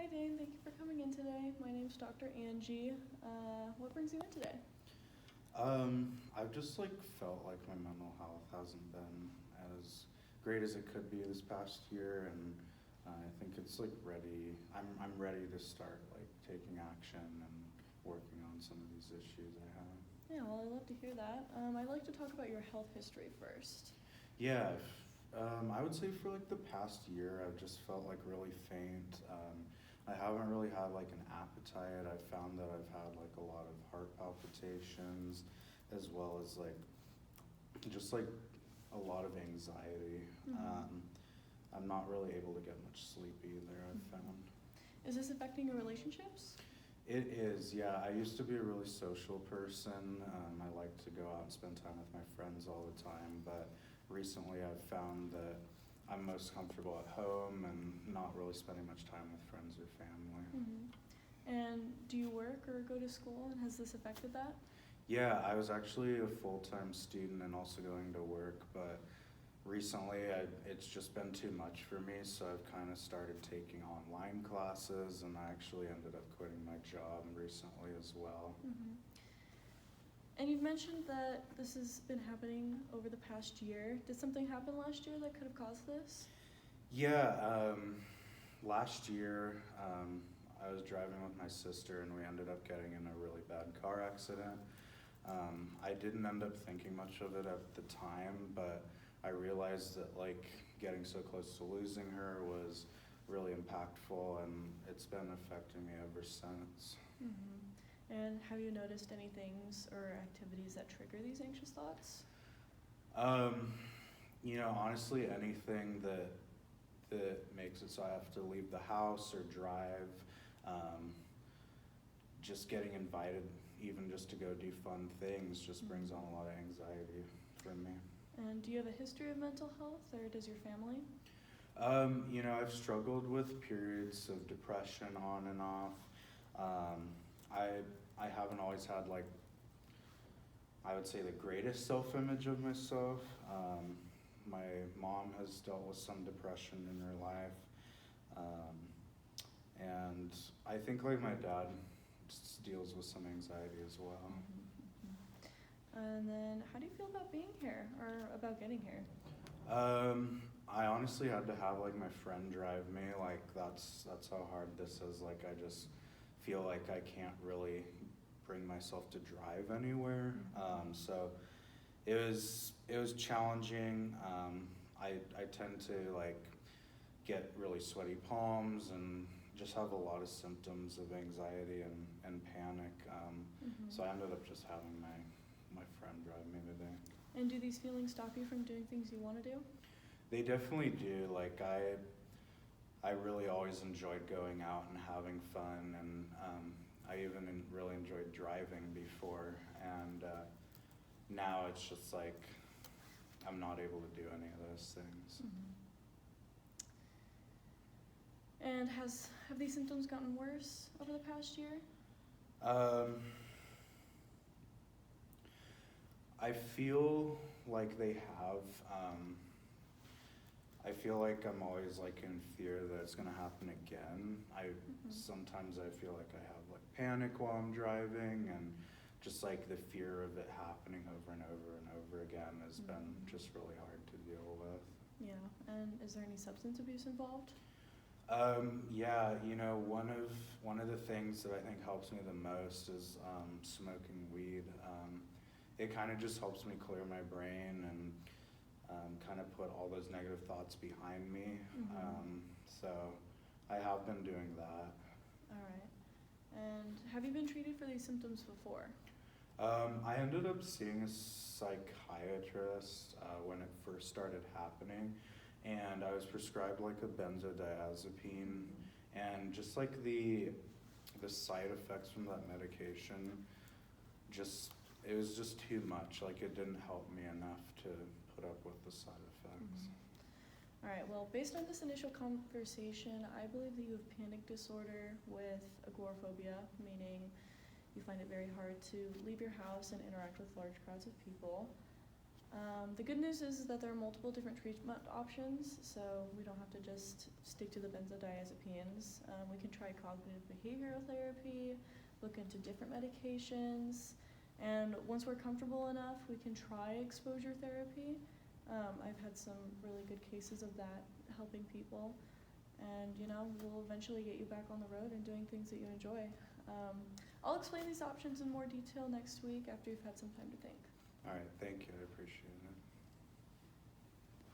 Hi Dane, thank you for coming in today. My name's Dr. Angie. What brings you in today? I've just felt like my mental health hasn't been as great as it could be this past year, and I think it's ready. I'm ready to start taking action and working on some of these issues I have. Yeah, well, I'd love to hear that. I'd like to talk about your health history first. Yeah, I would say for the past year, I've just felt really faint. I haven't really had an appetite. I've found that I've had a lot of heart palpitations, as well as just a lot of anxiety. Mm-hmm. I'm not really able to get much sleep either, I've found. Is this affecting your relationships? It is, yeah. I used to be a really social person. I like to go out and spend time with my friends all the time, but recently I've found that I'm most comfortable at home and not really spending much time with friends or family. Mm-hmm. And do you work or go to school, and has this affected that? Yeah, I was actually a full-time student and also going to work, but recently it's just been too much for me, so I've kind of started taking online classes, and I actually ended up quitting my job recently as well. Mm-hmm. And you've mentioned that this has been happening over the past year. Did something happen last year that could have caused this? Yeah, last year I was driving with my sister and we ended up getting in a really bad car accident. I didn't end up thinking much of it at the time, but I realized that getting so close to losing her was really impactful, and it's been affecting me ever since. Mm-hmm. And have you noticed any things or activities that trigger these anxious thoughts? Honestly, anything that makes it so I have to leave the house or drive, just getting invited even just to go do fun things just brings on a lot of anxiety for me. And do you have a history of mental health, or does your family? I've struggled with periods of depression on and off. I haven't always had I would say the greatest self-image of myself. My mom has dealt with some depression in her life, and I think my dad just deals with some anxiety as well. Mm-hmm. And then how do you feel about being here, or about getting here? I honestly had to have my friend drive me. That's how hard this is. I just feel like I can't really bring myself to drive anywhere. So it was challenging. I tend to get really sweaty palms and just have a lot of symptoms of anxiety and panic. So I ended up just having my friend drive me today. And do these feelings stop you from doing things you want to do? They definitely do. I really always enjoyed going out and having fun, and I even really enjoyed driving before, and now it's just I'm not able to do any of those things. Mm-hmm. And have these symptoms gotten worse over the past year? I feel like they have. I feel like I'm always in fear that it's gonna happen again. Sometimes I feel like I have panic while I'm driving, and just the fear of it happening over and over and over again has been just really hard to deal with. Yeah, and is there any substance abuse involved? Yeah, one of the things that I think helps me the most is smoking weed. It kind of just helps me clear my brain and kind of put all those negative thoughts behind me. So I have been doing that. All right. And have you been treated for these symptoms before? I ended up seeing a psychiatrist when it first started happening, and I was prescribed a benzodiazepine, and just the side effects from that medication, it was just too much. It didn't help me enough to put up with the side effects. All right, well, based on this initial conversation, I believe that you have panic disorder with agoraphobia, meaning you find it very hard to leave your house and interact with large crowds of people. The good news is that there are multiple different treatment options, so we don't have to just stick to the benzodiazepines. We can try cognitive behavioral therapy, look into different medications, and once we're comfortable enough, we can try exposure therapy. I've had some really good cases of that helping people, and we'll eventually get you back on the road and doing things that you enjoy. I'll explain these options in more detail next week after you've had some time to think. All right, thank you. I appreciate it.